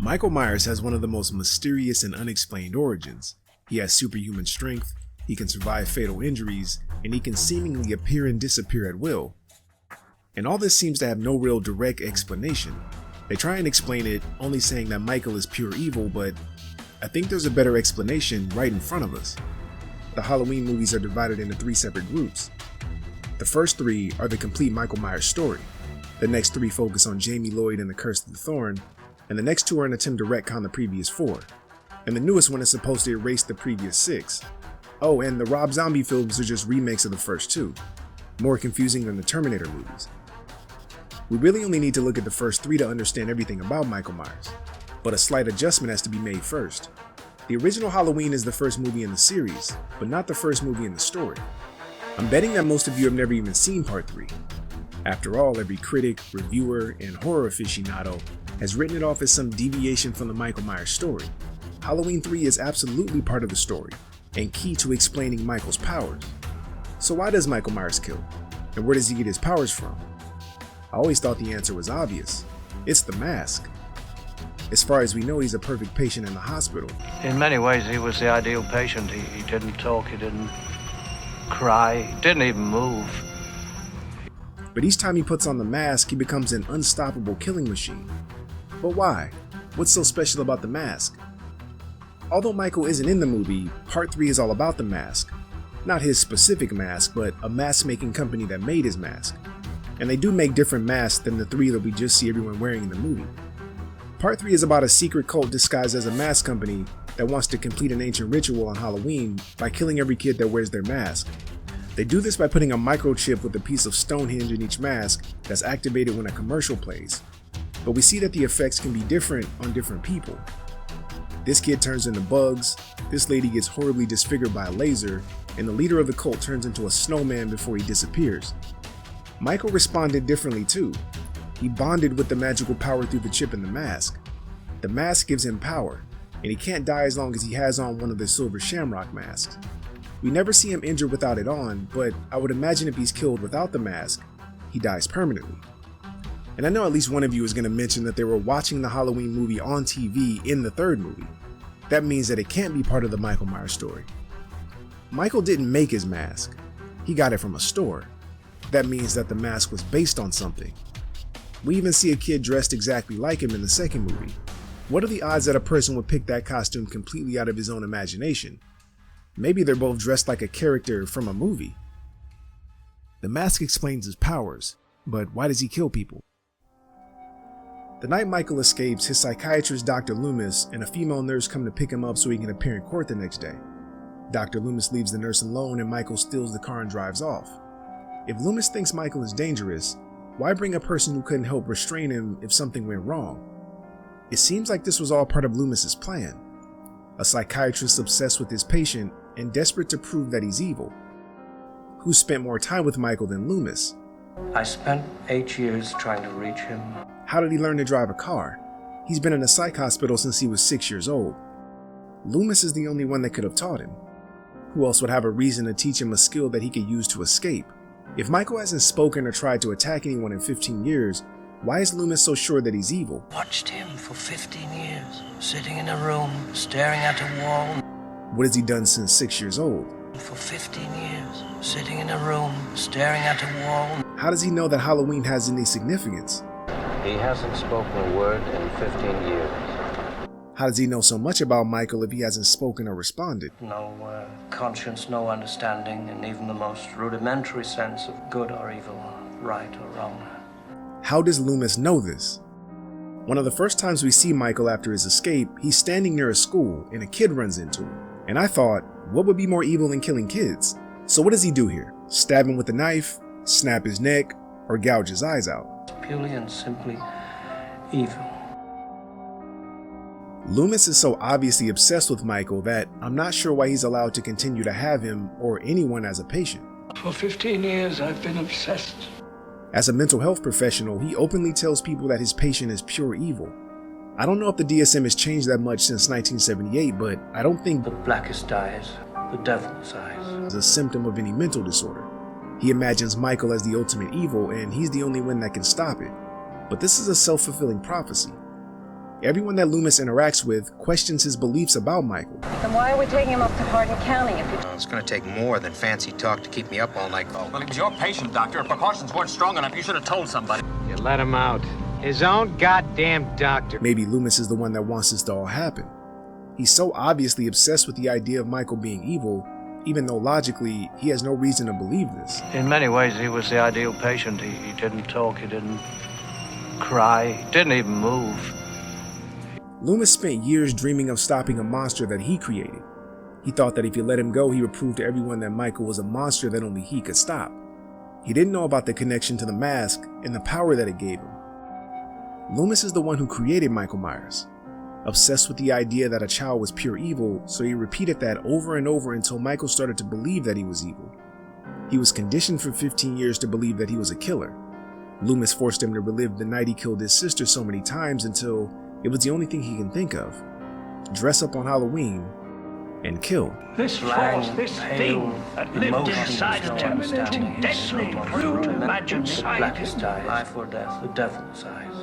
Michael Myers has one of the most mysterious and unexplained origins. He has superhuman strength, he can survive fatal injuries, and he can seemingly appear and disappear at will. And all this seems to have no real direct explanation. They try and explain it, only saying that Michael is pure evil, but I think there's a better explanation right in front of us. The Halloween movies are divided into 3 separate groups. The first 3 are the complete Michael Myers story. The next 3 focus on Jamie Lloyd and the Curse of the Thorn, and the next 2 are an attempt to retcon the previous 4. And the newest one is supposed to erase the previous 6. Oh, and the Rob Zombie films are just remakes of the first 2. More confusing than the Terminator movies. We really only need to look at the first 3 to understand everything about Michael Myers, but a slight adjustment has to be made first. The original Halloween is the first movie in the series, but not the first movie in the story. I'm betting that most of you have never even seen Part 3. After all, every critic, reviewer, and horror aficionado has written it off as some deviation from the Michael Myers story. Halloween 3 is absolutely part of the story, and key to explaining Michael's powers. So why does Michael Myers kill? And where does he get his powers from? I always thought the answer was obvious. It's the mask. As far as we know, he's a perfect patient in the hospital. In many ways, he was the ideal patient. He didn't talk, he didn't cry, he didn't even move. But each time he puts on the mask, he becomes an unstoppable killing machine. But why? What's so special about the mask? Although Michael isn't in the movie, Part 3 is all about the mask. Not his specific mask, but a mask-making company that made his mask. And they do make different masks than the 3 that we just see everyone wearing in the movie. Part 3 is about a secret cult disguised as a mask company that wants to complete an ancient ritual on Halloween by killing every kid that wears their mask. They do this by putting a microchip with a piece of Stonehenge in each mask that's activated when a commercial plays. But we see that the effects can be different on different people. This kid turns into bugs, this lady gets horribly disfigured by a laser, and the leader of the cult turns into a snowman before he disappears. Michael responded differently too. He bonded with the magical power through the chip in the mask. The mask gives him power, and he can't die as long as he has on one of the silver shamrock masks. We never see him injured without it on, but I would imagine if he's killed without the mask, he dies permanently. And I know at least one of you is going to mention that they were watching the Halloween movie on TV in the 3rd movie. That means that it can't be part of the Michael Myers story. Michael didn't make his mask. He got it from a store. That means that the mask was based on something. We even see a kid dressed exactly like him in the 2nd movie. What are the odds that a person would pick that costume completely out of his own imagination? Maybe they're both dressed like a character from a movie. The mask explains his powers, but why does he kill people? The night Michael escapes, his psychiatrist Dr. Loomis and a female nurse come to pick him up so he can appear in court the next day. Dr. Loomis leaves the nurse alone and Michael steals the car and drives off. If Loomis thinks Michael is dangerous, why bring a person who couldn't help restrain him if something went wrong? It seems like this was all part of Loomis's plan. A psychiatrist obsessed with his patient and desperate to prove that he's evil. Who spent more time with Michael than Loomis? I spent 8 years trying to reach him. How did he learn to drive a car? He's been in a psych hospital since he was 6 years old. Loomis is the only one that could have taught him. Who else would have a reason to teach him a skill that he could use to escape? If Michael hasn't spoken or tried to attack anyone in 15 years, why is Loomis so sure that he's evil? Watched him for 15 years, sitting in a room, staring at a wall. What has he done since 6 years old? For 15 years, sitting in a room, staring at a wall. How does he know that Halloween has any significance? He hasn't spoken a word in 15 years. How does he know so much about Michael if he hasn't spoken or responded? No conscience, no understanding, and even the most rudimentary sense of good or evil, right or wrong. How does Loomis know this? One of the first times we see Michael after his escape, he's standing near a school and a kid runs into him. And I thought, what would be more evil than killing kids? So what does he do here? Stab him with a knife, snap his neck, or gouge his eyes out? Purely and simply evil. Loomis is so obviously obsessed with Michael that I'm not sure why he's allowed to continue to have him or anyone as a patient. For 15 years, I've been obsessed. As a mental health professional, he openly tells people that his patient is pure evil. I don't know if the DSM has changed that much since 1978, but I don't think the blackest eyes, the devil's eyes, is a symptom of any mental disorder. He imagines Michael as the ultimate evil, and he's the only one that can stop it. But this is a self-fulfilling prophecy. Everyone that Loomis interacts with questions his beliefs about Michael. Then why are we taking him up to Hardin County if you... Well, it's going to take more than fancy talk to keep me up all night. Well, he was your patient, Doctor. If precautions weren't strong enough, you should have told somebody. You let him out. His own goddamn doctor. Maybe Loomis is the one that wants this to all happen. He's so obviously obsessed with the idea of Michael being evil, even though logically he has no reason to believe this. In many ways, he was the ideal patient. He didn't talk, he didn't cry, he didn't even move. Loomis spent years dreaming of stopping a monster that he created. He thought that if he let him go, he would prove to everyone that Michael was a monster that only he could stop. He didn't know about the connection to the mask and the power that it gave him. Loomis is the one who created Michael Myers. Obsessed with the idea that a child was pure evil, so he repeated that over and over until Michael started to believe that he was evil. He was conditioned for 15 years to believe that he was a killer. Loomis forced him to relive the night he killed his sister so many times until it was the only thing he can think of. Dress up on Halloween and kill. This force, this thing that lived inside of him, too deadly, cruel to imagine sight. Blackest eyes, eye for death, the devil's eyes.